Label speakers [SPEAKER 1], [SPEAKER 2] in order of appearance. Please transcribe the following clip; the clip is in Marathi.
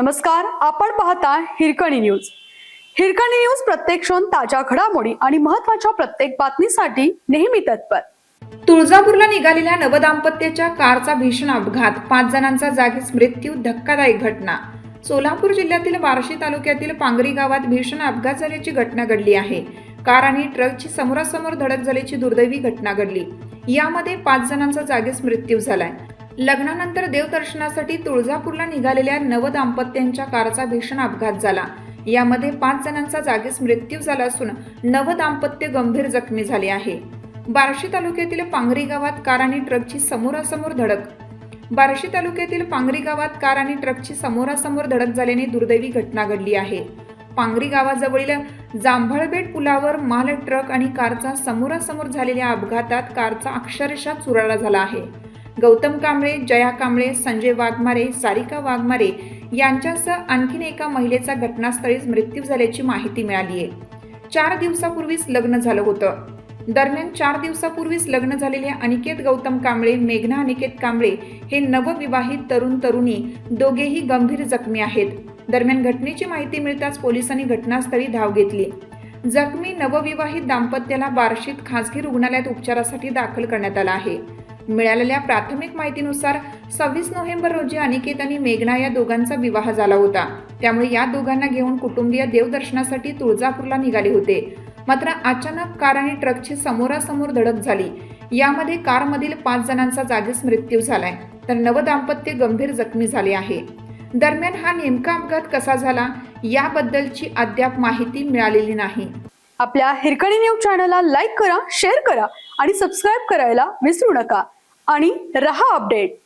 [SPEAKER 1] नमस्कार, आपण पाहता हिरकणी न्यूज। हिरकणी न्यूज प्रत्येक क्षण ताज्या घडामोडी आणि महत्त्वाच्या प्रत्येक बातमीसाठी नेहमी तत्पर।
[SPEAKER 2] तुळजापूरला निघालेल्या नवदाम्पत्याच्या कारचा भीषण अपघात, 5 जणांचा जागीच मृत्यू, धक्कादायक घटना। सोलापूर जिल्ह्यातील बार्शी तालुक्यातील पांगरी गावात भीषण अपघात झाल्याची घटना घडली आहे। कार आणि ट्रकची समोरासमोर धडक झाल्याची दुर्दैवी घटना घडली। यामध्ये 5 जणांचा जागीच मृत्यू झालाय। लग्नानंतर देवदर्शनासाठी तुळजापूरला निघालेल्या नवदाम्पत्यांच्या कारचा भीषण अपघात झाला। यामध्ये 5 जणांचा जागीच मृत्यू झाला असून नवदाम्पत्य गंभीर जखमी झाले आहे। बार्शी तालुक्यातील पांगरी गावात कार आणि ट्रकची समोरासमोर धडक। बार्शी तालुक्यातील पांगरी गावात कार आणि ट्रकची समोरासमोर धडक झाल्याने दुर्दैवी घटना घडली आहे। पांगरी गावाजवळील जांभळबेट पुलावर माल ट्रक आणि कारचा समोरासमोर झालेल्या अपघातात कारचा अक्षरशः चुराडा झाला आहे। गौतम कांबळे, जया कांबळे, संजय वाघमारे, सारिका वाघमारे यांच्यासह आणखीन एका महिलेचा घटनास्थळीच मृत्यू झाल्याची माहिती मिळाली आहे। 4 दिवसापूर्वीच लग्न झालं होतं। दरम्यान 4 दिवसापूर्वीच लग्न झालेले अनिकेत गौतम कांबळे, मेघना अनिकेत कांबळे हे नवविवाहित तरुणी दोघेही गंभीर जखमी आहेत। दरम्यान घटनेची माहिती मिळताच पोलिसांनी घटनास्थळी धाव घेतली। जखमी नवविवाहित दाम्पत्याला बार्शीत खासगी रुग्णालयात उपचारासाठी दाखल करण्यात आलं आहे। मिळालेल्या प्राथमिक माहितीनुसार 26 नोव्हेंबर रोजी अनिकेत आणि मेघना या दोघांचा विवाह झाला होता। त्यामुळे या दोघांना घेऊन कुटुंबीय देवदर्शनासाठी तुळजापूरला निघाले होते। मात्र अचानक कार आणि ट्रकची समोरासमोर धडक झाली। यामध्ये कारमधील 5 जणांचा जागीच मृत्यू झालाय, तर नवदाम्पत्य गंभीर जखमी झाले आहे। दरम्यान हा नेमका अपघात कसा झाला याबद्दलची अद्याप माहिती मिळालेली नाही।
[SPEAKER 1] आपल्या हिरकणी न्यूज चॅनलला लाईक करा, शेअर करा आणि सबस्क्राइब करायला विसरू नका आणि रहा अपडेट।